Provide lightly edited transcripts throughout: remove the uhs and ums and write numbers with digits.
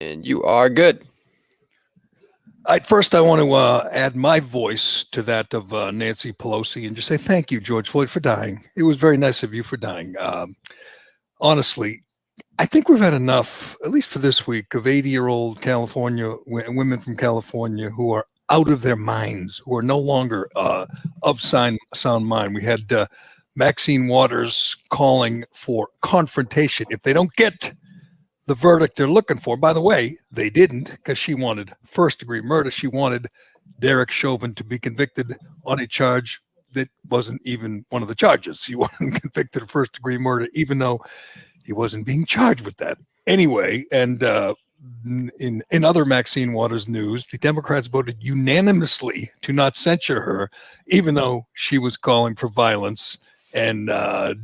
And you are good. First, I want to add my voice to that of Nancy Pelosi and just say thank you, George Floyd, for dying. It was very nice of you for dying. Honestly, I think we've had enough, at least for this week, of 80-year-old California women from California who are out of their minds, who are no longer of sound mind. We had Maxine Waters calling for confrontation. If they don't get the verdict they're looking for, by the way, they didn't, because she wanted first-degree murder. She wanted Derek Chauvin to be convicted on a charge that wasn't even one of the charges. He wasn't convicted of first-degree murder, even though he wasn't being charged with that. Anyway, and in other Maxine Waters news, the Democrats voted unanimously to not censure her, even though she was calling for violence and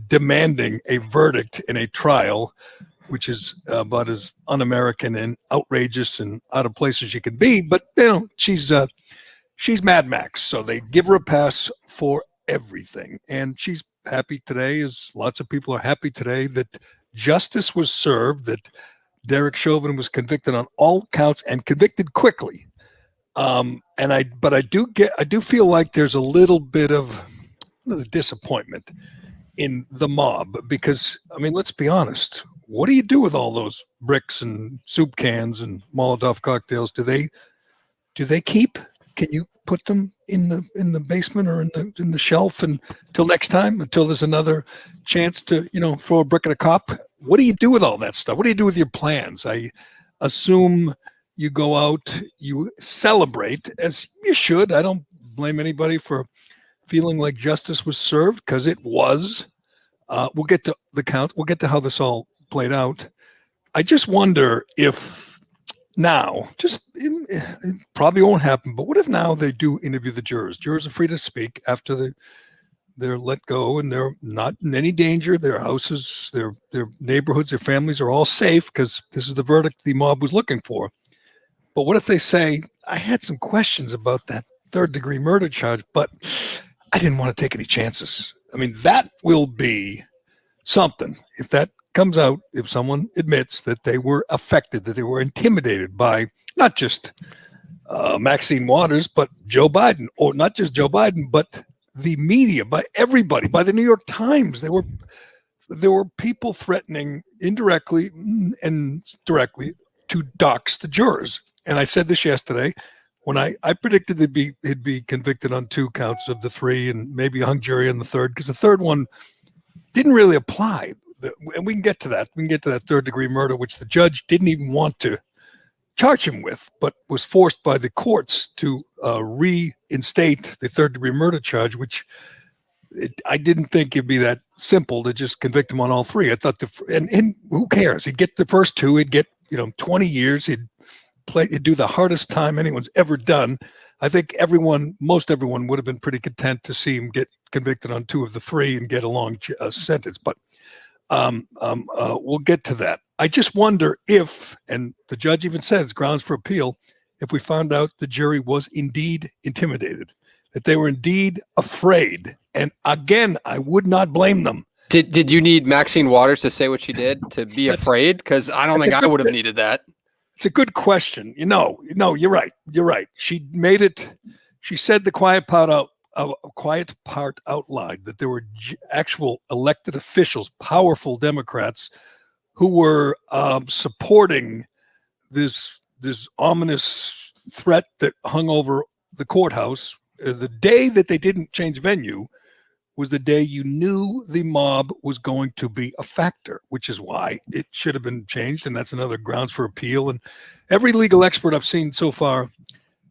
demanding a verdict in a trial, which is about as un-American and outrageous and out of place as you could be. But, she's Mad Max, so they give her a pass for everything. And she's happy today, as lots of people are happy today, that justice was served, that Derek Chauvin was convicted on all counts and convicted quickly. But I do feel like there's a little bit of disappointment in the mob, because, let's be honest. What do you do with all those bricks and soup cans and Molotov cocktails? Do they keep? Can you put them in the basement or in the shelf until next time, until there's another chance to throw a brick at a cop? What do you do with all that stuff? What do you do with your plans? I assume you go out, you celebrate, as you should. I don't blame anybody for feeling like justice was served, because it was. We'll get to the count. We'll get to how this all played out. I just wonder if now, it probably won't happen, but what if now they do interview the jurors? Jurors are free to speak after they're let go, and they're not in any danger. Their houses, their neighborhoods, their families are all safe, because this is the verdict the mob was looking for. But what if they say, I had some questions about that third-degree murder charge, but I didn't want to take any chances. That will be something. If that comes out, if someone admits that they were affected, that they were intimidated by not just Maxine Waters, but Joe Biden, or not just Joe Biden, but the media, by everybody, by the New York Times. There were people threatening indirectly and directly to dox the jurors. And I said this yesterday when I predicted he'd be convicted on 2 counts of the 3, and maybe a hung jury on the 3rd, because the 3rd one didn't really apply. And we can get to that. We can get to that third-degree murder, which the judge didn't even want to charge him with, but was forced by the courts to reinstate the third-degree murder charge, which I didn't think it'd be that simple to just convict him on all 3. I thought and who cares? He'd get the first 2. He'd get 20 years. He'd do the hardest time anyone's ever done. I think most everyone would have been pretty content to see him get convicted on 2 of the 3 and get a long sentence. But we'll get to that. I just wonder if, and the judge even says grounds for appeal, if we found out the jury was indeed intimidated, that they were indeed afraid. And again, I would not blame them. Did you need Maxine Waters to say what she did to be afraid? Because I don't think I would have needed that. It's a good question. You're right. You're right. She made it. She said the quiet part out loud, that there were actual elected officials, powerful Democrats, who were supporting this ominous threat that hung over the courthouse. The day that they didn't change venue was the day you knew the mob was going to be a factor, which is why it should have been changed. And that's another grounds for appeal. And every legal expert I've seen so far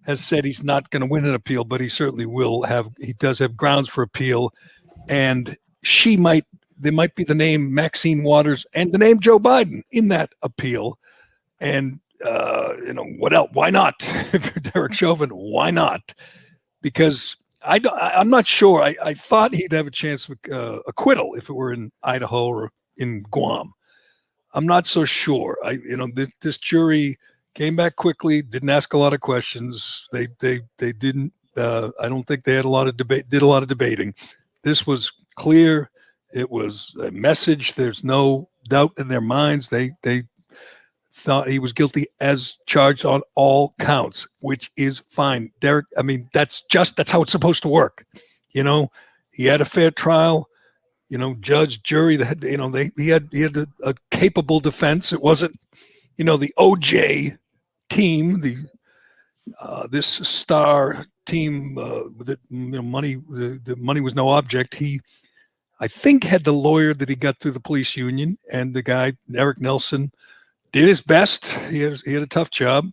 has said he's not going to win an appeal, but he certainly will have. He does have grounds for appeal. And there might be the name Maxine Waters and the name Joe Biden in that appeal. And, what else? Why not? If you're Derek Chauvin, why not? Because I'm not sure. I thought he'd have a chance of acquittal if it were in Idaho or in Guam. I'm not so sure. This jury came back quickly, didn't ask a lot of questions. They didn't. I don't think they had a lot of debate. Did a lot of debating. This was clear. It was a message. There's no doubt in their minds. They thought he was guilty as charged on all counts, which is fine. Derek, I mean, that's how it's supposed to work. You know, he had a fair trial. You know, judge, jury, he had a capable defense. It wasn't, the OJ team, this star team that money, the money was no object. He, I think, had the lawyer that he got through the police union, and the guy Eric Nelson did his best. He had a tough job.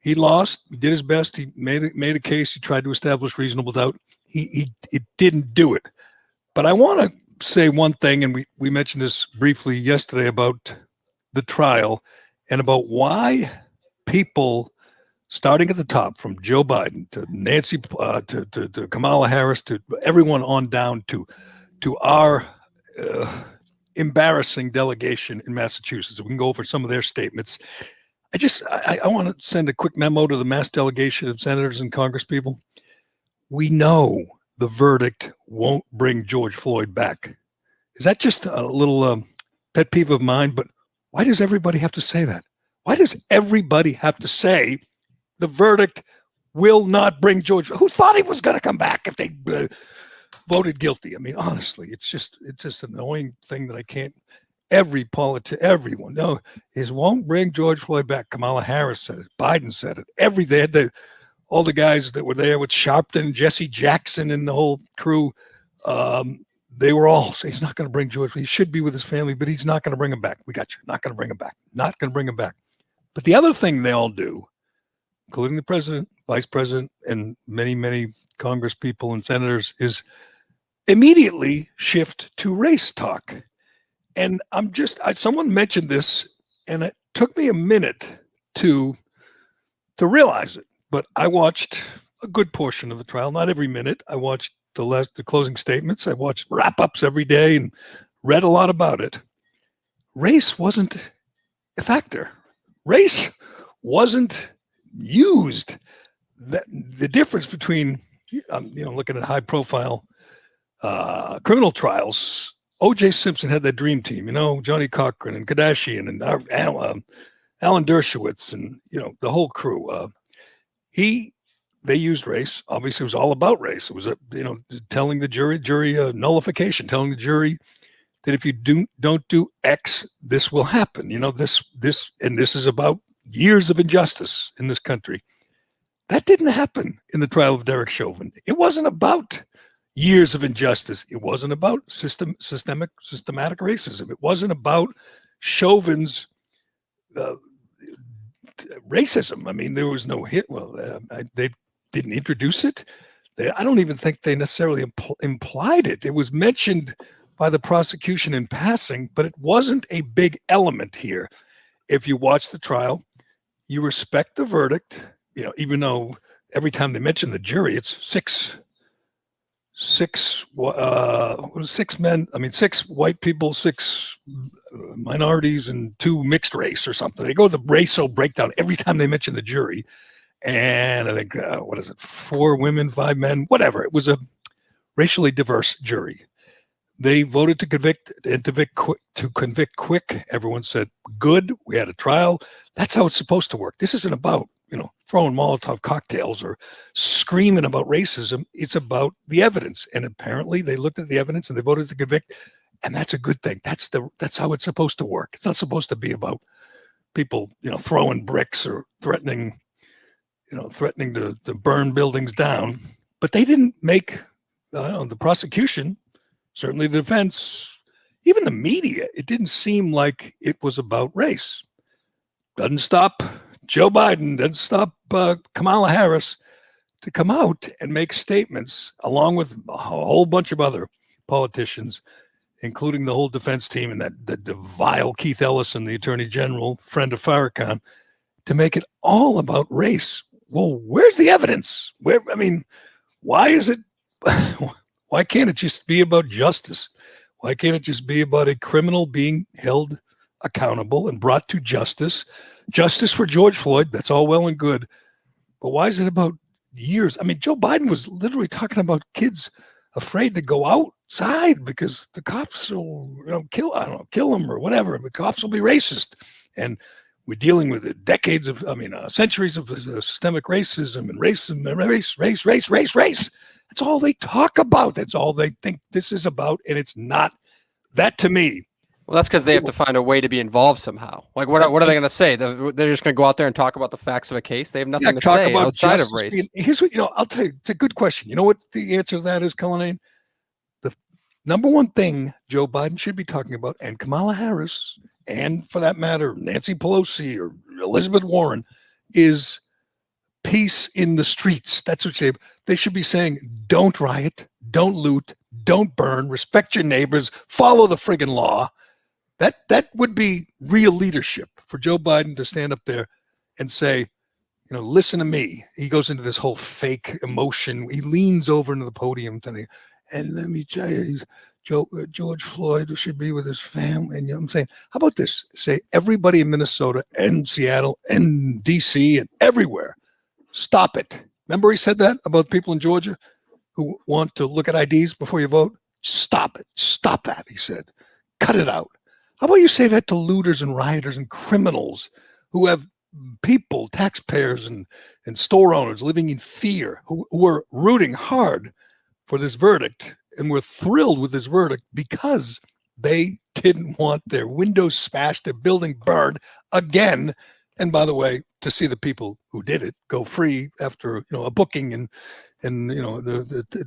He lost. He did his best. He made a case. He tried to establish reasonable doubt. He didn't do it. But I want to say one thing, and we mentioned this briefly yesterday about the trial and about why people, starting at the top, from Joe Biden to Nancy to Kamala Harris to everyone on down to our embarrassing delegation in Massachusetts. We can go over some of their statements. I want to send a quick memo to the mass delegation of senators and congresspeople. We know the verdict won't bring George Floyd back. Is that just a little pet peeve of mine? But why does everybody have to say that? Why does everybody have to say the verdict will not bring George? Who thought he was going to come back if they voted guilty? I mean, honestly, it's just an annoying thing that I can't. Everyone, no, it won't bring George Floyd back. Kamala Harris said it. Biden said it. They had all the guys that were there with Sharpton, Jesse Jackson, and the whole crew. They were all saying he's not going to bring George. He should be with his family, but he's not going to bring him back. We got you. Not going to bring him back. Not going to bring him back. But the other thing they all do, including the president, vice president, and many, many Congress people and senators, is immediately shift to race talk. And someone mentioned this, and it took me a minute to realize it. But I watched a good portion of the trial, not every minute. I watched the closing statements. I watched wrap-ups every day and read a lot about it. Race wasn't a factor. Race wasn't used. The difference between, looking at high-profile criminal trials, O.J. Simpson had that dream team, Johnny Cochran and Kardashian and Alan Dershowitz and, the whole crew. They used race. Obviously, it was all about race. It was, telling the jury nullification, telling the jury that if you don't do X, this will happen. This is about years of injustice in this country. That didn't happen in the trial of Derek Chauvin. It wasn't about years of injustice. It wasn't about systematic racism. It wasn't about Chauvin's racism. I mean, there was no hit. Well, they didn't introduce it. I don't even think they necessarily implied it. It was mentioned by the prosecution in passing, but it wasn't a big element here. If you watch the trial, you respect the verdict, even though every time they mention the jury, it's six men. I mean, 6 white people, 6 minorities, and 2 mixed race or something. They go to the racial breakdown every time they mention the jury. And I think, 4 women, 5 men, whatever. It was a racially diverse jury. They voted to convict and to convict quick. Everyone said, good, we had a trial. That's how it's supposed to work. This isn't about, throwing Molotov cocktails or screaming about racism. It's about the evidence. And apparently they looked at the evidence and they voted to convict. And that's a good thing. That's how it's supposed to work. It's not supposed to be about people, throwing bricks or threatening to burn buildings down. But they didn't make, the prosecution, certainly the defense, even the media, it didn't seem like it was about race. Doesn't stop Joe Biden, doesn't stop Kamala Harris to come out and make statements, along with a whole bunch of other politicians, including the whole defense team and the vile Keith Ellison, the attorney general, friend of Farrakhan, to make it all about race. Well, where's the evidence? Why is it? Why can't it just be about justice? Why can't it just be about a criminal being held accountable and brought to justice? Justice for George Floyd, that's all well and good. But why is it about years? I mean, Joe Biden was literally talking about kids afraid to go outside because the cops will kill them or whatever. The cops will be racist. And we're dealing with decades of, centuries of systemic racism and racism, race. That's all they talk about. That's all they think this is about. And it's not. That to me. Well, that's because they have to find a way to be involved somehow. Like, what are they going to say? They're just going to go out there and talk about the facts of a case? They have nothing to say outside of race. Here's what, I'll tell you, it's a good question. You know what the answer to that is, Callahan? The number one thing Joe Biden should be talking about, and Kamala Harris, and for that matter, Nancy Pelosi or Elizabeth Warren, is peace in the streets. That's what they should be saying. Don't riot, don't loot, don't burn, respect your neighbors, follow the friggin' law. That would be real leadership for Joe Biden to stand up there and say, listen to me. He goes into this whole fake emotion. He leans over into the podium and let me tell you, George Floyd should be with his family. And I'm saying, how about this? Say everybody in Minnesota and Seattle and DC and everywhere, stop it. Remember he said that about people in Georgia who want to look at IDs before you vote? Stop it. Stop that, he said. Cut it out. How about you say that to looters and rioters and criminals who have people, taxpayers and store owners living in fear, who are rooting hard for this verdict and were thrilled with this verdict because they didn't want their windows smashed, their building burned again. And by the way, to see the people who did it go free after a booking and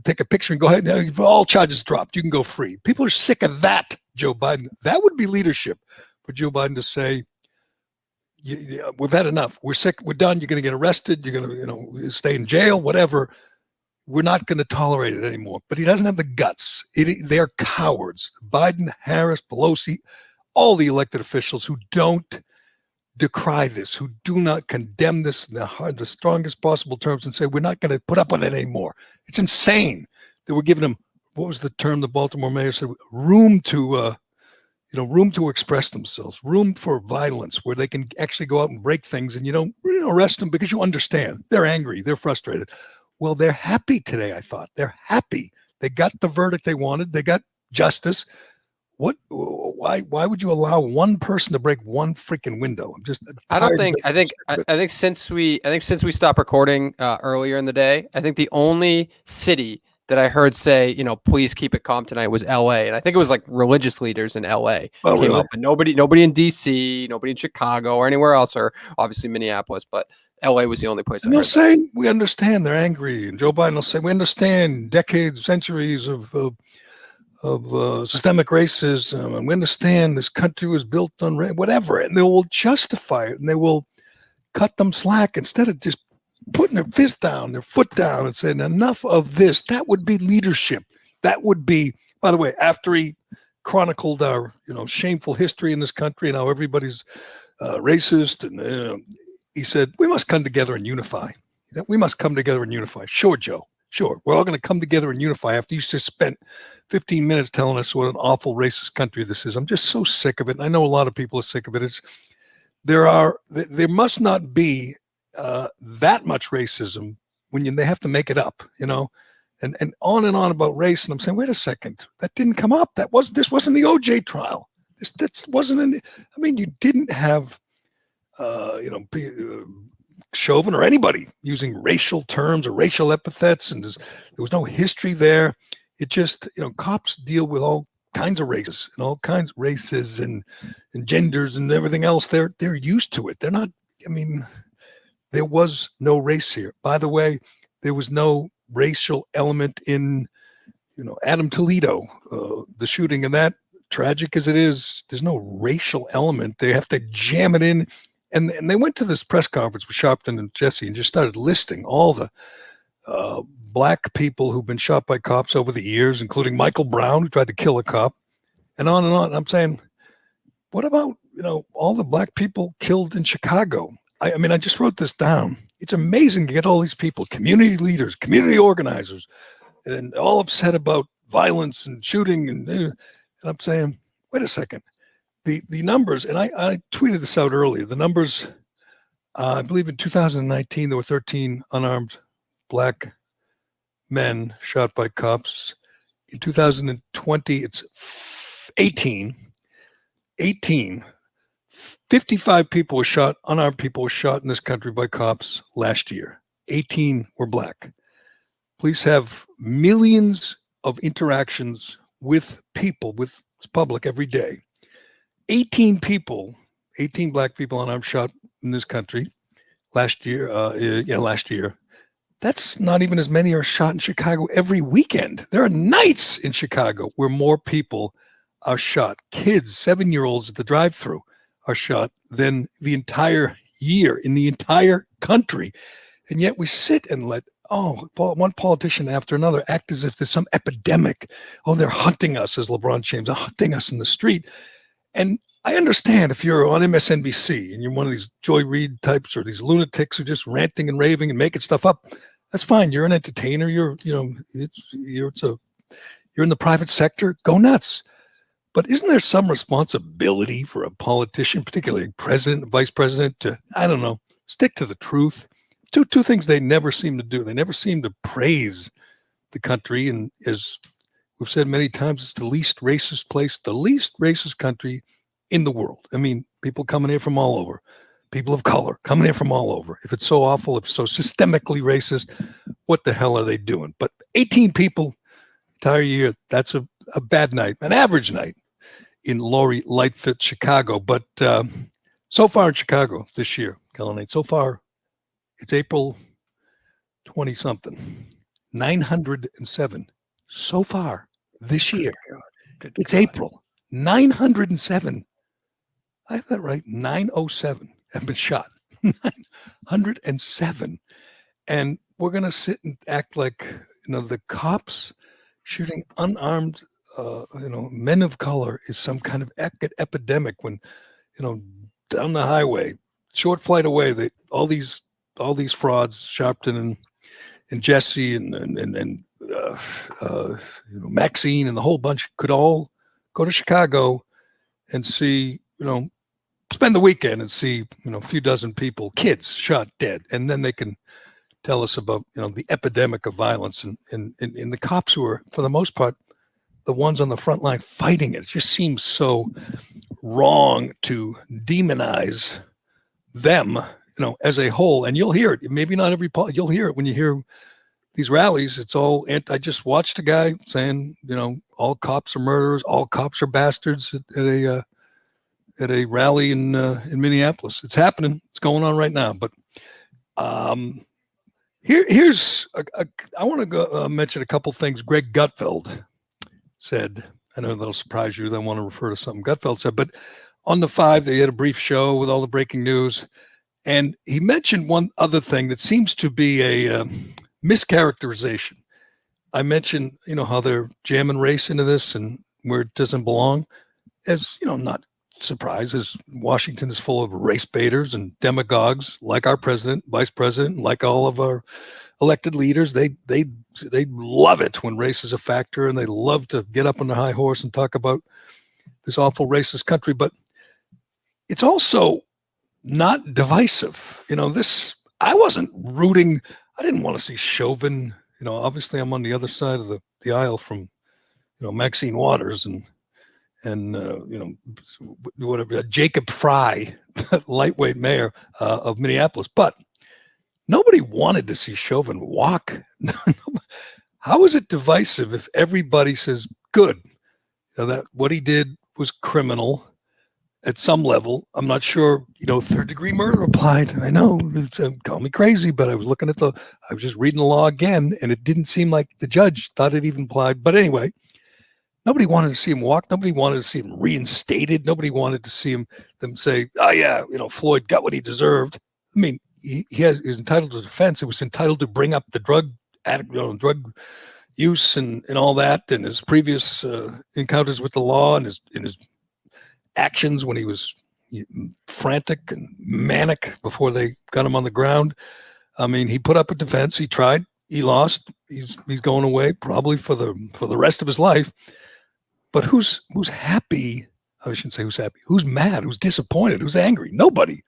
take a picture and go ahead. Now, all charges dropped. You can go free. People are sick of that, Joe Biden. That would be leadership for Joe Biden to say, we've had enough. We're sick. We're done. You're going to get arrested. You're going to stay in jail, whatever. We're not going to tolerate it anymore. But he doesn't have the guts. They're cowards. Biden, Harris, Pelosi, all the elected officials who don't decry this, who do not condemn this in the strongest possible terms and say, we're not going to put up with it anymore. It's insane that we're giving them, what was the term the Baltimore mayor said, room to express themselves, room for violence where they can actually go out and break things and you don't arrest them because you understand. They're angry. They're frustrated. Well, they're happy today, I thought. They're happy. They got the verdict they wanted. They got justice. Why would you allow one person to break one freaking window? I think since we stopped recording earlier in the day, I think the only city that I heard say, please keep it calm tonight was LA. And I think it was like religious leaders in LA came up, but nobody in DC, nobody in Chicago or anywhere else, or obviously Minneapolis, but LA was the only place. And they'll say, we understand they're angry. And Joe Biden will say, we understand decades, centuries of systemic racism, and we understand this country was built on whatever, and they will justify it and they will cut them slack instead of just putting their fist down, their foot down, and saying enough of this. That would be leadership. That would be, by the way, after he chronicled our shameful history in this country and how everybody's racist, and he said we must come together and unify. We must come together and unify. Sure, Joe. Sure, we're all going to come together and unify after you just spent 15 minutes telling us what an awful racist country this is. I'm just so sick of it. And I know a lot of people are sick of it. There must not be that much racism when they have to make it up, and on about race. And I'm saying, wait a second, that didn't come up. This wasn't the OJ trial. This wasn't you didn't have, Chauvin or anybody using racial terms or racial epithets, and there was no history there. It just, cops deal with all kinds of races and all kinds of races and genders and everything else. They're used to it. They're not, there was no race here. By the way, there was no racial element in, Adam Toledo, the shooting, and that, tragic as it is, there's no racial element. They have to jam it in. And they went to this press conference with Sharpton and Jesse and just started listing all the black people who've been shot by cops over the years, including Michael Brown, who tried to kill a cop, and on and on. I'm saying, what about, all the black people killed in Chicago? I just wrote this down. It's amazing to get all these people, community leaders, community organizers, and all upset about violence and shooting. And I'm saying, wait a second. The numbers, and I tweeted this out earlier, the numbers, I believe in 2019, there were 13 unarmed black men shot by cops. In 2020, it's 18. 55 people were shot, unarmed people were shot in this country by cops last year. 18 were black. Police have millions of interactions with people, with public every day. 18 people, 18 black people unarmed shot in this country last year. Last year. That's not even as many are shot in Chicago every weekend. There are nights in Chicago where more people are shot. Kids, 7-year-olds at the drive-thru are shot than the entire year in the entire country. And yet we sit and let one politician after another act as if there's some epidemic. Oh, they're hunting us, as LeBron James, they're hunting us in the street. And I understand if you're on MSNBC and you're one of these Joy Reid types or these lunatics who are just ranting and raving and making stuff up. That's fine. You're an entertainer. You're in the private sector. Go nuts. But isn't there some responsibility for a politician, particularly president, vice president, to, I don't know, stick to the truth? Two things they never seem to do. They never seem to praise the country. And as we've said many times, it's the least racist place, the least racist country in the world. I mean, people coming here from all over, people of color coming here from all over. If it's so awful, if it's so systemically racist, what the hell are they doing? But 18 people entire year, that's a bad night, an average night in Lori Lightfoot, Chicago. But so far in Chicago this year, Callahan, so far, it's April 20-something, 907 so far this year. It's April, 907. I have that right, 907 have been shot, 907. And we're going to sit and act like, the cops shooting unarmed, men of color is some kind of epidemic when, down the highway, short flight away, all these frauds, Sharpton and Jesse and Maxine and the whole bunch could all go to Chicago and see, spend the weekend and see, a few dozen people, kids shot dead. And then they can tell us about, the epidemic of violence and the cops who are, for the most part, the ones on the front line fighting it. It just seems so wrong to demonize them, as a whole. And you'll hear it. Maybe not every you'll hear it when you hear these rallies. It's all I just watched a guy saying, all cops are murderers, all cops are bastards at a rally in Minneapolis. It's happening. It's going on right now. But here's I want to go mention a couple things Greg Gutfeld said. I know that'll surprise you. I want to refer to something Gutfeld said. But on the 5, they had a brief show with all the breaking news. And he mentioned one other thing that seems to be a mischaracterization. I mentioned, how they're jamming race into this and where it doesn't belong. As, not surprised, as Washington is full of race baiters and demagogues like our president, vice president, like all of our elected leaders. They love it when race is a factor, and they love to get up on the high horse and talk about this awful racist country. But it's also not divisive. I wasn't rooting. I didn't want to see Chauvin. Obviously I'm on the other side of the aisle from, Maxine Waters and whatever, Jacob Fry, lightweight mayor of Minneapolis. But nobody wanted to see Chauvin walk. How is it divisive if everybody says, good, that what he did was criminal at some level? I'm not sure, third-degree murder applied. I know, call me crazy, but I was just reading the law again, and it didn't seem like the judge thought it even applied. But anyway, nobody wanted to see him walk. Nobody wanted to see him reinstated. Nobody wanted to see them say, oh yeah, Floyd got what he deserved. I mean, he was entitled to defense. It was entitled to bring up the drug drug use and all that, and his previous encounters with the law, and his actions when he was frantic and manic before they got him on the ground. I mean, he put up a defense. He tried. He lost. He's going away probably for the rest of his life. But who's happy? I shouldn't say who's happy. Who's mad? Who's disappointed? Who's angry? Nobody.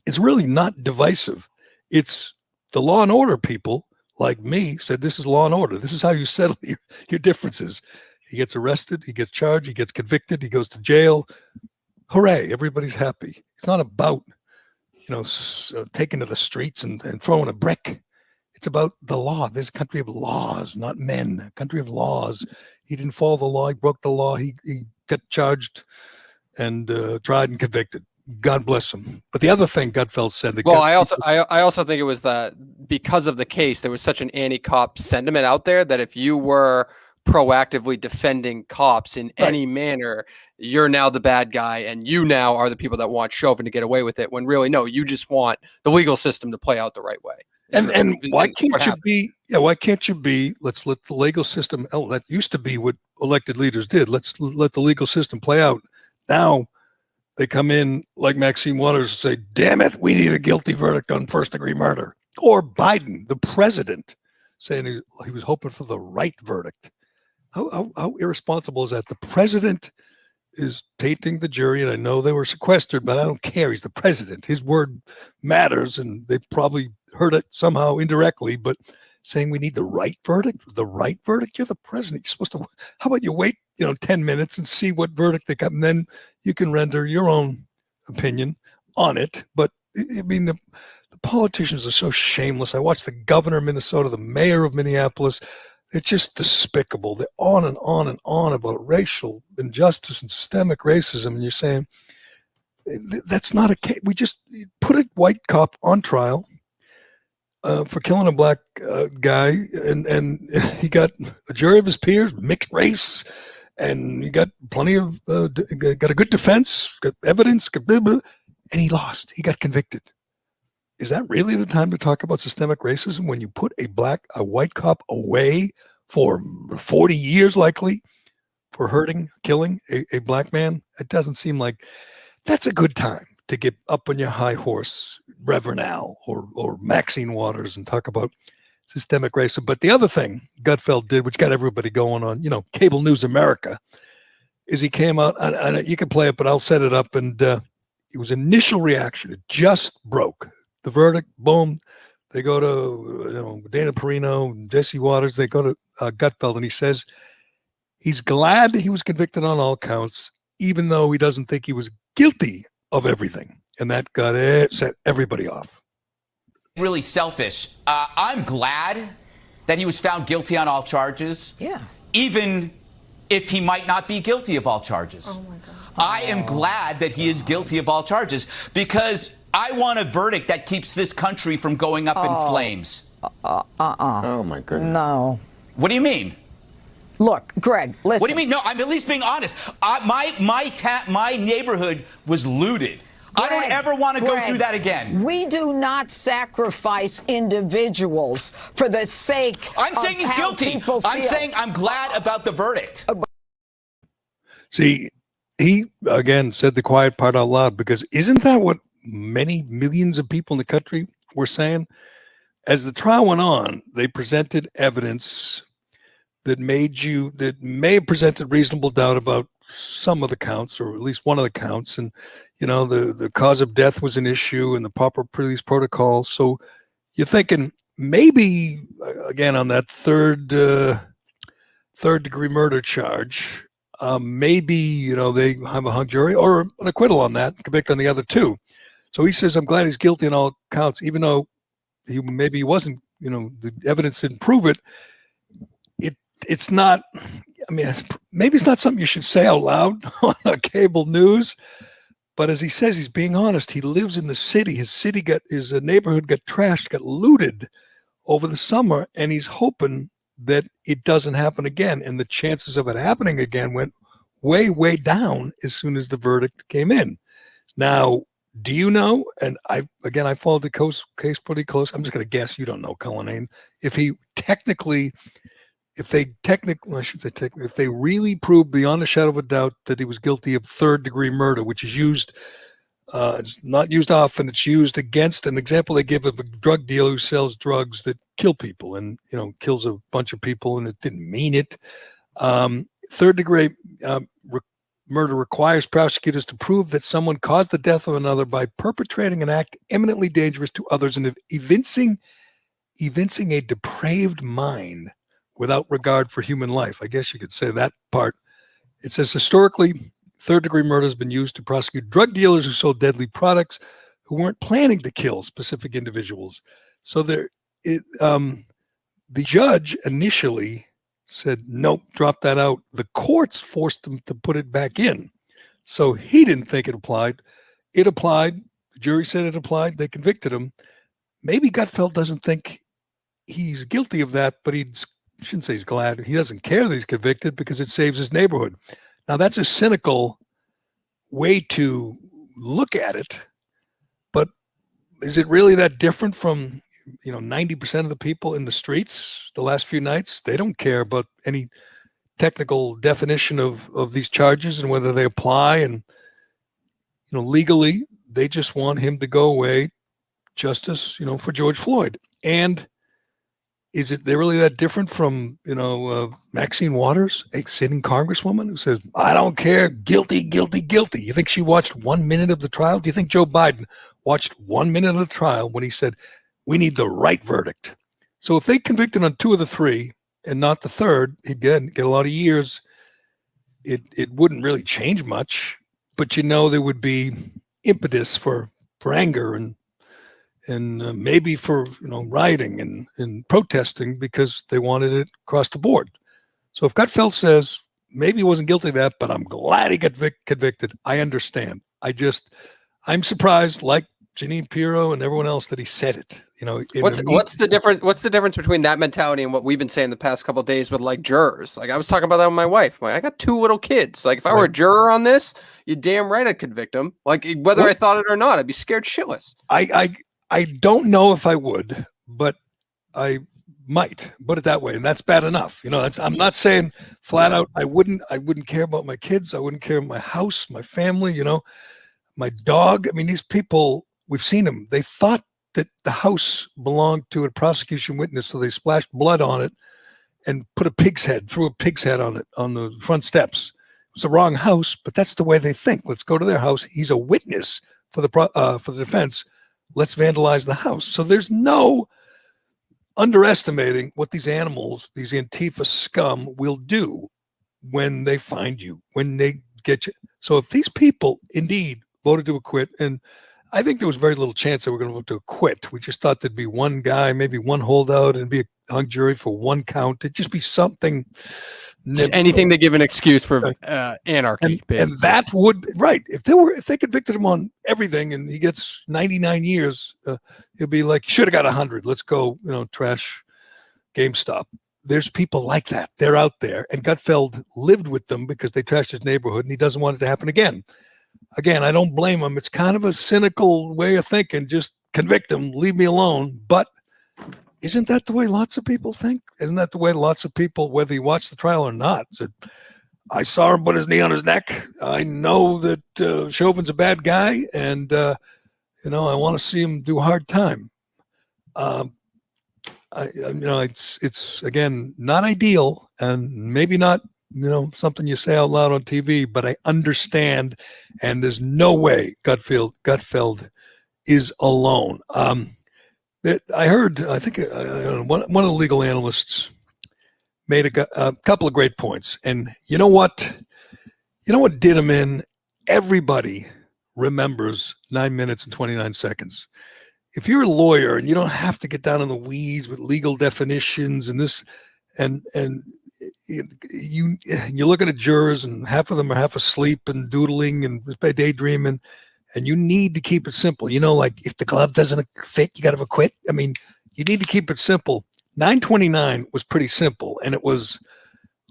It's really not divisive. It's the law and order people like me said, this is law and order. This is how you settle your differences. He gets arrested, he gets charged, he gets convicted, he goes to jail. hooray, everybody's happy. It's not about, taking to the streets and throwing a brick. It's about the law. There's a country of laws, not men. A country of laws. He didn't follow the law. He broke the law. He got charged and tried and convicted. God bless him. But the other thing Gutfeld said that I also think it was that because of the case, there was such an anti-cop sentiment out there that if you were proactively defending cops in any manner, you're now the bad guy, and you now are the people that want Chauvin to get away with it. When really, no, you just want the legal system to play out the right way. And why can't you be? Yeah, why can't you be? Let's let the legal system. Oh, that used to be what elected leaders did. Let's let the legal system play out. Now they come in like Maxine Waters and say, "Damn it, we need a guilty verdict on first-degree murder." Or Biden, the president, saying he was hoping for the right verdict. How irresponsible is that? The president is tainting the jury, and I know they were sequestered, but I don't care. He's the president. His word matters, and they probably heard it somehow indirectly, but saying we need the right verdict, you're the president. You're supposed to, how about you wait, 10 minutes and see what verdict they come, and then you can render your own opinion on it. But I mean, the politicians are so shameless. I watched the governor of Minnesota, the mayor of Minneapolis. They're just despicable. They're on and on and on about racial injustice and systemic racism. And you're saying, that's not a case. We just put a white cop on trial for killing a black guy, and he got a jury of his peers, mixed race, and you got plenty of, got a good defense, got evidence, and he lost. He got convicted. Is that really the time to talk about systemic racism when you put a white cop away for 40 years, likely, for killing a black man? It doesn't seem like that's a good time to get up on your high horse, Reverend Al or Maxine Waters, and talk about systemic racism. But the other thing Gutfeld did, which got everybody going on, Cable News America, is he came out, and you can play it, but I'll set it up, and it was initial reaction. It just broke. The verdict, boom. They go to Dana Perino and Jesse Waters. They go to Gutfeld, and he says he's glad he was convicted on all counts, even though he doesn't think he was guilty of everything. And that set everybody off. Really selfish. I'm glad that he was found guilty on all charges. Yeah. Even if he might not be guilty of all charges. Oh my God. I am glad that he is guilty of all charges, because I want a verdict that keeps this country from going up in flames. Oh, my goodness. No. What do you mean? Look, Greg, listen. What do you mean? No, I'm at least being honest. My neighborhood was looted. I don't ever want to go through that again. We do not sacrifice individuals for the sake I'm saying he's guilty. I'm saying I'm glad about the verdict. See, he, again, said the quiet part out loud, because isn't that what many millions of people in the country were saying? As the trial went on, they presented evidence that may have presented reasonable doubt about some of the counts, or at least one of the counts. And, the cause of death was an issue, and the proper police protocol. So you're thinking maybe, again, on that third degree murder charge, maybe, they have a hung jury or an acquittal on that, convict on the other two. So he says, I'm glad he's guilty on all counts, even though he wasn't, the evidence didn't prove it. It's not, maybe it's not something you should say out loud on cable news, but as he says, he's being honest. He lives in the city. His neighborhood got trashed, got looted over the summer, and he's hoping that it doesn't happen again. And the chances of it happening again went way, way down as soon as the verdict came in. Now, do you know, and I followed the case pretty close. I'm just going to guess you don't know, Callahan, if they really proved beyond a shadow of a doubt that he was guilty of third degree murder, which is used, it's not used often. It's used against an example they give of a drug dealer who sells drugs that kill people and, kills a bunch of people, and it didn't mean it. Third degree murder requires prosecutors to prove that someone caused the death of another by perpetrating an act eminently dangerous to others and evincing a depraved mind without regard for human life. I guess you could say that part. It says historically, Third-degree murder has been used to prosecute drug dealers who sold deadly products who weren't planning to kill specific individuals. So the judge initially said, nope, drop that out. The courts forced him to put it back in. So he didn't think it applied. It applied. The jury said it applied. They convicted him. Maybe Gutfeld doesn't think he's guilty of that, but shouldn't say he's glad. He doesn't care that he's convicted because it saves his neighborhood. Now, that's a cynical way to look at it, but is it really that different from 90% of the people in the streets the last few nights? They don't care about any technical definition of these charges and whether they apply. And legally, they just want him to go away. Justice, for George Floyd. And is it they're really that different from Maxine Waters, a sitting congresswoman who says, I don't care, guilty, guilty, guilty? You think she watched 1 minute of the trial? Do you think Joe Biden watched 1 minute of the trial when he said, we need the right verdict? So if they convicted on 2 of the 3 and not the third, he'd get a lot of years. It wouldn't really change much, but there would be impetus for anger and maybe for rioting and protesting because they wanted it across the board. So if Gutfeld says maybe he wasn't guilty of that, but I'm glad he got convicted, I understand. I'm surprised, like Jeanine Pirro and everyone else, that he said it. What's the difference? What's the difference between that mentality and what we've been saying the past couple of days with like jurors? Like I was talking about that with my wife. Like I got 2 little kids. Like if I were a juror on this, you're damn right I'd convict them. Like whether I thought it or not, I'd be scared shitless. I don't know if I would, but I might put it that way, and that's bad enough. I'm not saying flat out I wouldn't care about my kids. I wouldn't care about my house, my family. My dog. I mean, these people, we've seen them. They thought that the house belonged to a prosecution witness, so they splashed blood on it and threw a pig's head on it on the front steps. It was the wrong house, but that's the way they think. Let's go to their house. He's a witness for the defense. Let's vandalize the house. So there's no underestimating what these animals, these Antifa scum, will do when they find you, when they get you. So if these people indeed voted to acquit, and I think there was very little chance they were going to vote to acquit. We just thought there'd be one guy, maybe one holdout, and be a hung jury for one count. It'd just be something. Just anything to give an excuse for anarchy. And that would, right. If they convicted him on everything and he gets 99 years, it'd be like, should have got 100. Let's go, trash GameStop. There's people like that. They're out there. And Gutfeld lived with them because they trashed his neighborhood and he doesn't want it to happen again. Again, I don't blame him. It's kind of a cynical way of thinking. Just convict him, leave me alone. But isn't that the way lots of people think? Isn't that the way lots of people, whether you watch the trial or not, said, I saw him put his knee on his neck. I know that Chauvin's a bad guy, and I want to see him do hard time. It's again not ideal, and maybe not something you say out loud on TV, but I understand, and there's no way Gutfeld is alone. I heard, I think one of the legal analysts made a couple of great points. And you know what did him in? Everybody remembers 9 minutes and 29 seconds. If you're a lawyer and you don't have to get down in the weeds with legal definitions and this, and you're looking at jurors and half of them are half asleep and doodling and daydreaming, and you need to keep it simple. Like if the glove doesn't fit, you got to acquit. I mean, you need to keep it simple. 929 was pretty simple, and it was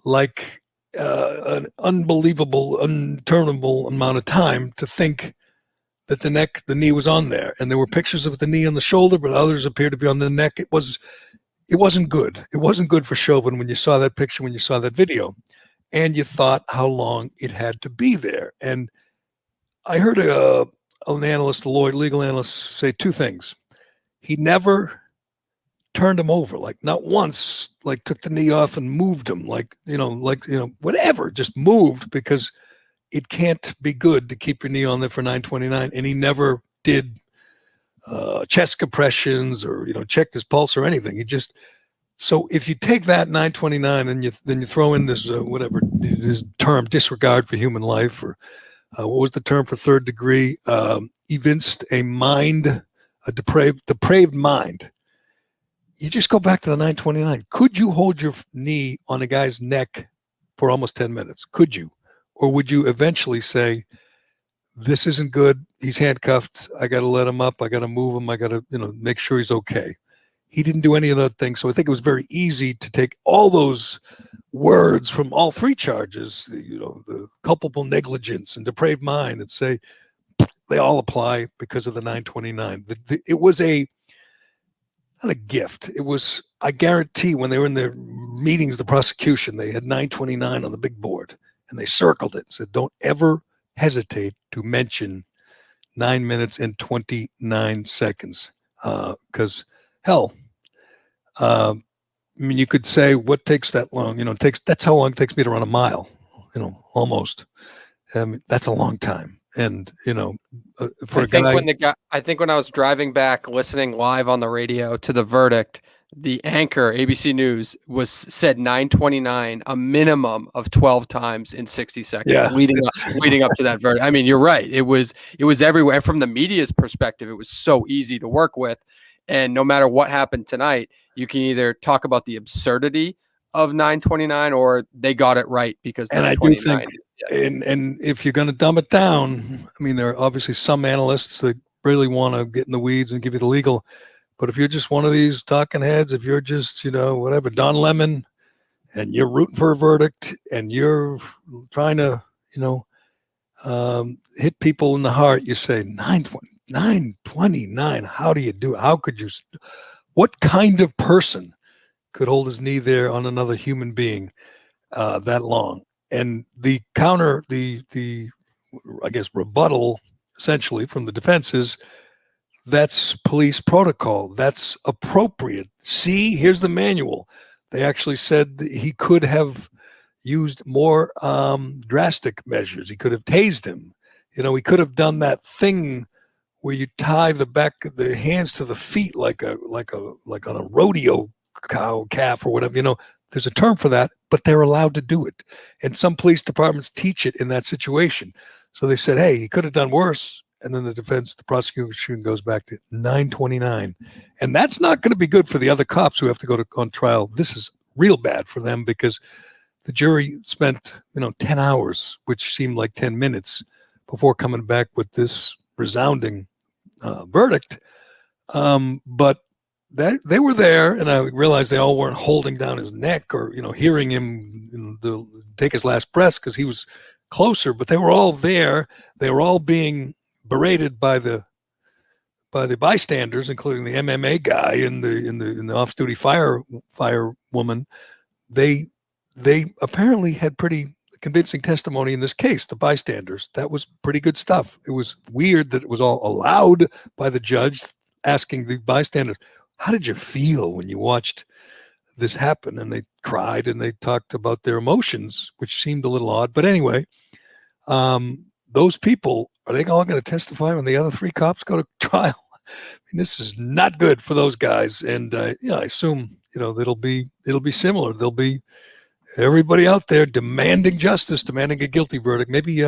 like an unbelievable, unturnable amount of time to think that the knee was on there. And there were pictures of the knee on the shoulder, but others appeared to be on the neck. It wasn't good. It wasn't good for Chauvin when you saw that picture, when you saw that video, and you thought how long it had to be there. And I heard an analyst, a lawyer, legal analyst, say two things. He never turned him over, like not once, like took the knee off and moved him, whatever, just moved, because it can't be good to keep your knee on there for 929. And he never did chest compressions or checked his pulse or anything. He just So if you take that 929 and then you throw in this this term disregard for human life, or what was the term for third degree? Evinced a depraved mind. You just go back to the 929. Could you hold your knee on a guy's neck for almost 10 minutes? Could you? Or would you eventually say, this isn't good. He's handcuffed. I got to let him up. I got to move him. I got to, make sure he's okay. He didn't do any of those things. So I think it was very easy to take all those words from all three charges, the culpable negligence and depraved mind, and say they all apply because of the 929. It was not a gift. It was, I guarantee, when they were in their meetings, the prosecution, they had 929 on the big board and they circled it and said, don't ever hesitate to mention 9 minutes and 29 seconds. Because hell, I mean, you could say, what takes that long? That's how long it takes me to run a mile, almost. That's a long time. And, for a guy. I think when I was driving back, listening live on the radio to the verdict, the anchor, ABC News, said 929 a minimum of 12 times in 60 seconds leading up to that verdict. I mean, you're right. It was everywhere. And from the media's perspective, it was so easy to work with. And no matter what happened tonight, you can either talk about the absurdity of 929 or they got it right because 929. And I do think, and if you're going to dumb it down, I mean, there are obviously some analysts that really want to get in the weeds and give you the legal. But if you're just one of these talking heads, if you're just, whatever, Don Lemon, and you're rooting for a verdict and you're trying to, hit people in the heart, you say 929. How do you do it? How could you? What kind of person could hold his knee there on another human being that long? And the counter, the I guess rebuttal, essentially from the defense is, that's police protocol. That's appropriate. See, here's the manual. They actually said that he could have used more drastic measures. He could have tased him. He could have done that thing where you tie the hands to the feet like on a rodeo calf or whatever. There's a term for that, but they're allowed to do it. And some police departments teach it in that situation. So they said, hey, he could have done worse. And then the prosecution goes back to 929. And that's not going to be good for the other cops who have to go on trial. This is real bad for them because the jury spent, 10 hours, which seemed like 10 minutes before coming back with this resounding verdict. But they were there, and I realized they all weren't holding down his neck or, hearing him take his last breath because he was closer, but they were all there. They were all being berated by the bystanders, including the MMA guy and the off-duty firewoman. They apparently had pretty convincing testimony in this case. The bystanders, that was pretty good stuff. It was weird that it was all allowed by the judge, asking the bystanders, "How did you feel when you watched this happen?" And they cried and they talked about their emotions, which seemed a little odd. But anyway, those people, are they all going to testify when the other three cops go to trial? I mean, this is not good for those guys. And I assume it'll be similar. There'll be everybody out there demanding justice, demanding a guilty verdict. Maybe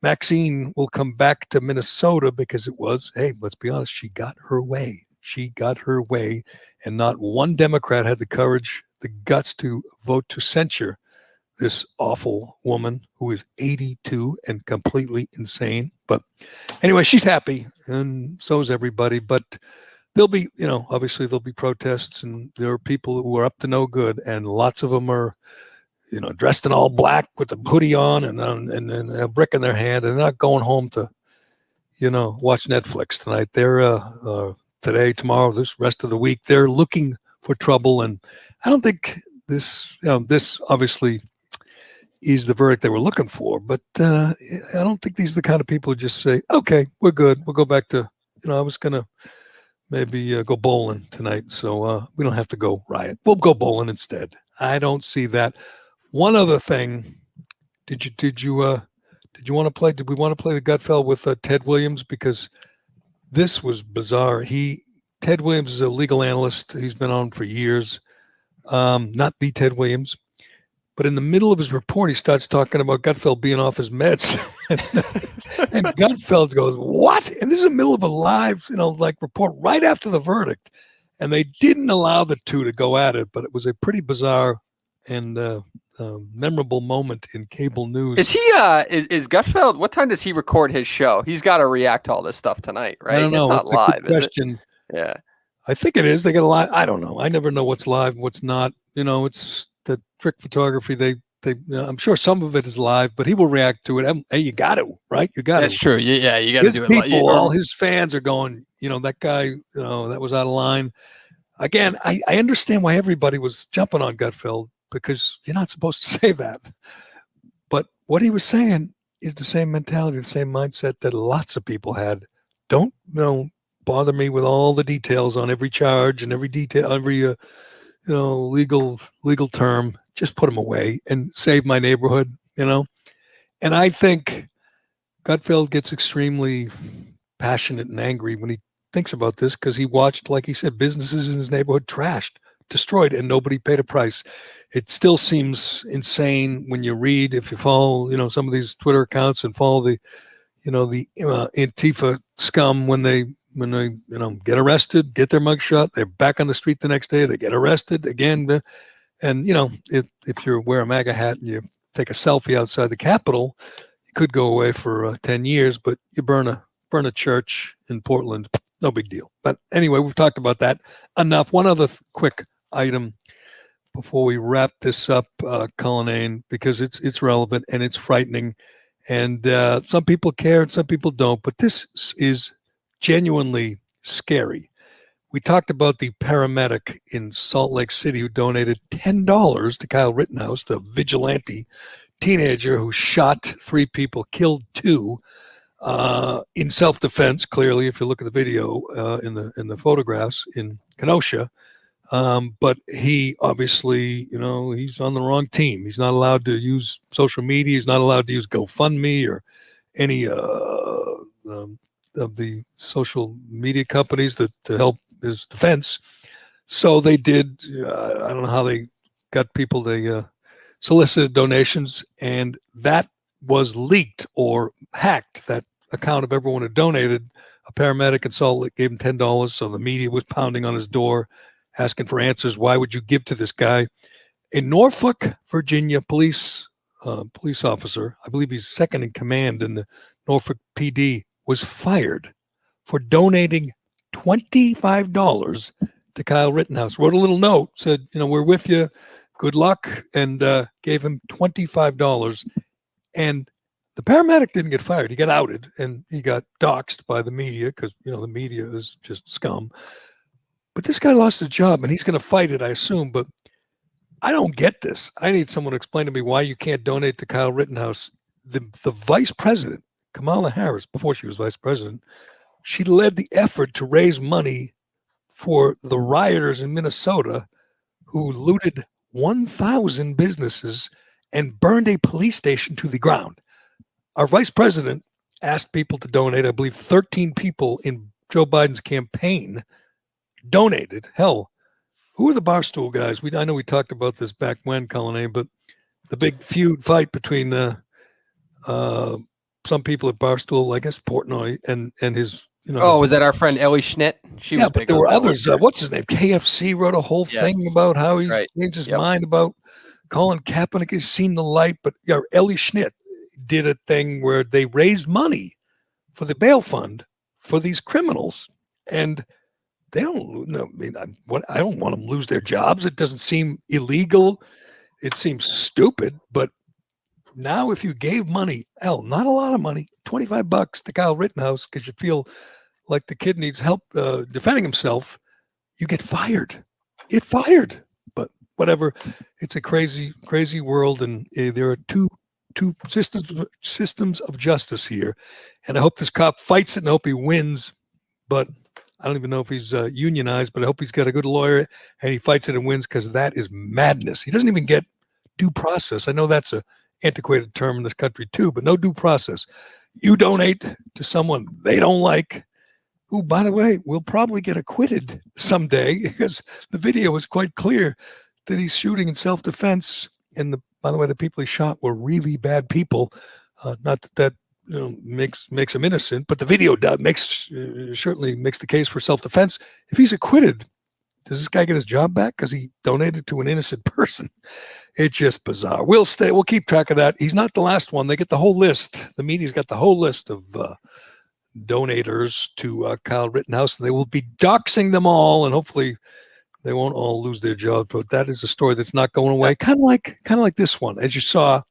Maxine will come back to Minnesota because it was, hey, let's be honest, she got her way. She got her way, and not one Democrat had the courage, the guts to vote to censure this awful woman who is 82 and completely insane. But anyway, she's happy, and so is everybody. But there'll be, obviously there'll be protests, and there are people who are up to no good, and lots of them are, dressed in all black with a hoodie on and a brick in their hand, and they're not going home to, watch Netflix tonight. They're today, tomorrow, this rest of the week, they're looking for trouble. And I don't think this obviously is the verdict they were looking for, but I don't think these are the kind of people who just say, okay, we're good. We'll go back to, I was going to maybe go bowling tonight, so we don't have to go riot. We'll go bowling instead. I don't see that. One other thing, did we want to play the Gutfeld with Ted Williams? Because this was bizarre. He Ted Williams is a legal analyst. He's been on for years. Not the Ted Williams. But in the middle of his report, he starts talking about Gutfeld being off his meds. And Gutfeld goes, what? And this is the middle of a live, report right after the verdict. And they didn't allow the two to go at it, but it was a pretty bizarre and memorable moment in cable news. Is he, is Gutfeld, what time does he record his show? He's got to react to all this stuff tonight, right? I don't know. It's not live, is it? Yeah. I think it is. They get a live. I don't know. I never know what's live, what's not. It's the trick photography. I'm sure some of it is live, but he will react to it. Hey, you got to, right? You got to. That's true. Yeah, you got to do it. People, all his fans are going, that guy, that was out of line. Again, I understand why everybody was jumping on Gutfeld, because you're not supposed to say that. But what he was saying is the same mentality, the same mindset that lots of people had. Don't, bother me with all the details on every charge and every detail, every legal term. Just put them away and save my neighborhood, And I think Gutfeld gets extremely passionate and angry when he thinks about this, because he watched, like he said, businesses in his neighborhood trashed, destroyed, and nobody paid a price. It still seems insane when you read, if you follow, some of these Twitter accounts and follow the Antifa scum, when they get arrested, get their mugshot, they're back on the street the next day, they get arrested again. And, if you wear a MAGA hat and you take a selfie outside the Capitol, you could go away for 10 years, but you burn a church in Portland, no big deal. But anyway, we've talked about that enough. One other quick item before we wrap this up, Callahan, because it's relevant and it's frightening. And some people care and some people don't, but this is genuinely scary. We talked about the paramedic in Salt Lake City who donated $10 to Kyle Rittenhouse, the vigilante teenager who shot 3 people, killed 2 in self-defense. Clearly, if you look at the video in the photographs in Kenosha, but he obviously, he's on the wrong team. He's not allowed to use social media. He's not allowed to use GoFundMe or any of the social media companies to help his defense. So they did, I don't know how they got people, they solicited donations, and that was leaked or hacked, that account of everyone who donated. A paramedic in Salt Lake gave him $10, so the media was pounding on his door, asking for answers. Why would you give to this guy? A Norfolk, Virginia police officer, I believe he's second in command in the Norfolk PD, was fired for donating $25 to Kyle Rittenhouse. Wrote a little note, said, we're with you, good luck, and gave him $25. And the paramedic didn't get fired. He got outed, and he got doxxed by the media, because, the media is just scum. But this guy lost his job, and he's going to fight it, I assume. But I don't get this. I need someone to explain to me why you can't donate to Kyle Rittenhouse. The vice president, Kamala Harris, before she was vice president, she led the effort to raise money for the rioters in Minnesota who looted 1,000 businesses and burned a police station to the ground. Our vice president asked people to donate. I believe 13 people in Joe Biden's campaign donated. Hell, who are the Barstool guys? I know we talked about this back when, Callahan, but the big fight between some people at Barstool, I guess Portnoy and his, was that our friend Ellie Schnitt? She was but big. There were others. What's his name? KFC wrote a whole thing about how he's changed his mind about Colin Kaepernick has seen the light. But Ellie Schnitt did a thing where they raised money for the bail fund for these criminals, and they don't know. I don't want them to lose their jobs. It doesn't seem illegal. It seems stupid. But now, if you gave money, not a lot of money, $25 to Kyle Rittenhouse, because you feel like the kid needs help defending himself, you get fired. Get fired. But whatever. It's a crazy, crazy world, and there are two systems of justice here. And I hope this cop fights it, and I hope he wins. But I don't even know if he's unionized, but I hope he's got a good lawyer and he fights it and wins, because that is madness. He doesn't even get due process. I know that's a antiquated term in this country too, but no due process. You donate to someone they don't like, who, by the way, will probably get acquitted someday because the video is quite clear that he's shooting in self-defense. And by the way, the people he shot were really bad people. Not that makes him innocent, but the video certainly makes the case for self-defense. If he's acquitted, does this guy get his job back because he donated to an innocent person? It's just bizarre. We'll keep track of that. He's not the last one. They get the whole list. The media's got the whole list of donators to Kyle Rittenhouse. They will be doxing them all, and hopefully they won't all lose their jobs. But that is a story that's not going away. Kind of like this one. As you saw,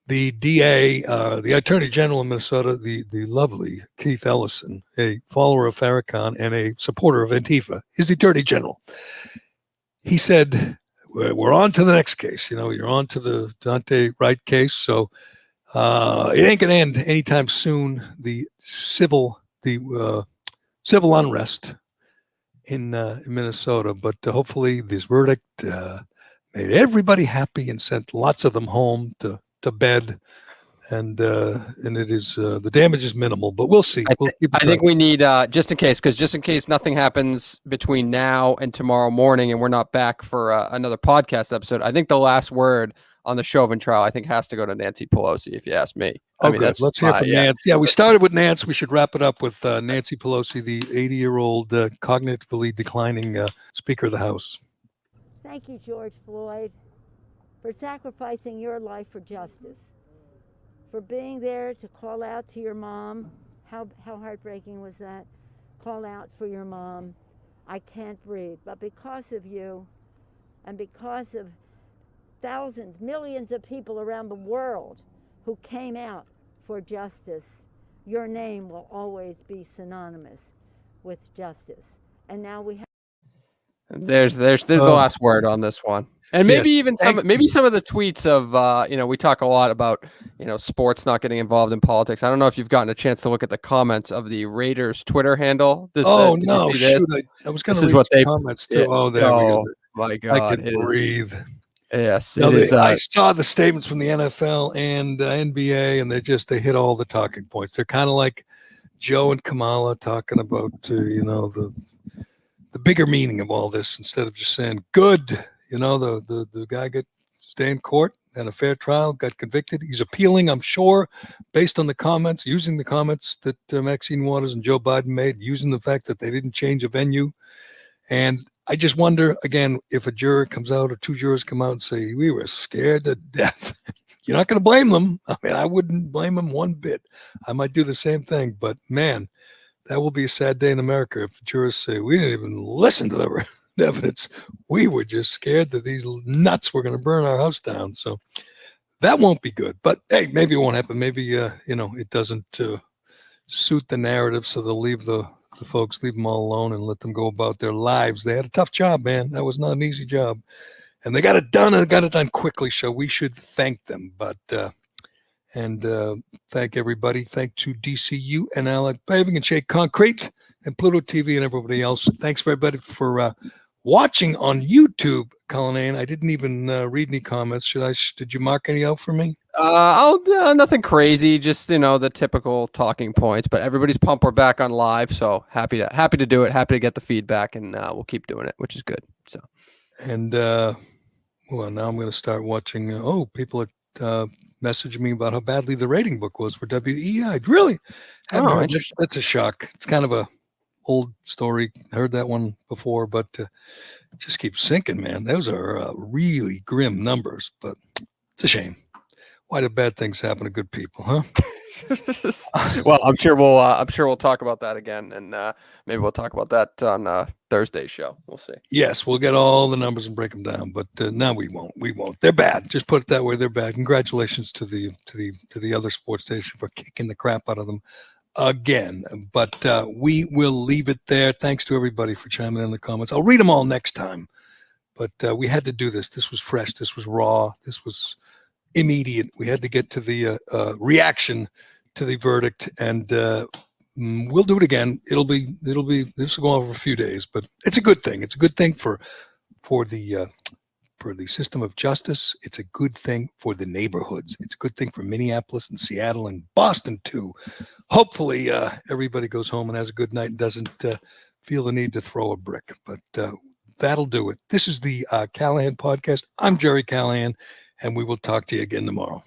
the DA, the Attorney General in Minnesota, the lovely Keith Ellison, a follower of Farrakhan and a supporter of Antifa, is the Attorney General. He said, we're on to the next case. You're on to the Dante Wright case. So it ain't going to end anytime soon. The civil unrest in Minnesota. But hopefully this verdict made everybody happy and sent lots of them home to bed, and it is the damage is minimal, but we'll see. I think we need just in case nothing happens between now and tomorrow morning, and we're not back for another podcast episode. I think the last word on the Chauvin trial, I think, has to go to Nancy Pelosi, if you ask me. Good. Let's hear from Nancy. Yeah, we started with Nancy. We should wrap it up with Nancy Pelosi, the 80-year-old cognitively declining Speaker of the House. Thank you, George Floyd, for sacrificing your life for justice, for being there to call out to your mom. How heartbreaking was that? Call out for your mom. I can't breathe. But because of you, and because of thousands, millions of people around the world who came out for justice, your name will always be synonymous with justice. And now we have. There's the last word on this one. And maybe even some of the tweets of, we talk a lot about, sports not getting involved in politics. I don't know if you've gotten a chance to look at the comments of the Raiders Twitter handle. No, shoot. I was going to read the comments too. There we go. My God. I can breathe. Yes. I saw the statements from the NFL and NBA, and they hit all the talking points. They're kind of like Joe and Kamala talking about, the bigger meaning of all this, instead of just saying, good, the guy stay in court, had a fair trial, got convicted. He's appealing, I'm sure, based on the comments, using the comments that Maxine Waters and Joe Biden made, using the fact that they didn't change a venue. And I just wonder, again, if a juror comes out or two jurors come out and say, we were scared to death. You're not going to blame them. I mean, I wouldn't blame them one bit. I might do the same thing. But, man, that will be a sad day in America if the jurors say, we didn't even listen to the evidence. We were just scared that these nuts were going to burn our house down. So that won't be good. But, hey, maybe it won't happen. Maybe, it doesn't suit the narrative, so they'll leave the folks, leave them all alone and let them go about their lives. They had a tough job, man. That was not an easy job. And they got it done, and got it done quickly, so we should thank them. But thank everybody. Thank to DCU and Alec Paving and Shake Concrete and Pluto TV and everybody else. Thanks for everybody for watching on YouTube. Callahan, I didn't even read any comments. Did you mark any out for me? Nothing crazy, just the typical talking points. But everybody's pumped. We're back on live, so happy to do it. Happy to get the feedback, and we'll keep doing it, which is good. So, and now I'm going to start watching. People are messaging me about how badly the rating book was for WEI. Really? That's a shock. It's kind of a old story. Heard that one before, but just keeps sinking, man. Those are really grim numbers, but it's a shame. Why do bad things happen to good people, huh? Well, I'm sure we'll talk about that again, and maybe we'll talk about that on Thursday's show. We'll see. Yes, we'll get all the numbers and break them down, but no, we won't. We won't. They're bad. Just put it that way. They're bad. Congratulations to the other sports station for kicking the crap out of them again. But we will leave it there. Thanks to everybody for chiming in the comments. I'll read them all next time. But we had to do this. This was fresh. This was raw. This was immediate. We had to get to the reaction to the verdict, and we'll do it again. This will go on for a few days, but it's a good thing. It's a good thing for the system of justice. It's a good thing for the neighborhoods. It's a good thing for Minneapolis and Seattle and Boston too. hopefully everybody goes home and has a good night and doesn't feel the need to throw a brick. But that'll do it. This is the Callahan podcast. I'm Gerry Callahan, and we will talk to you again tomorrow.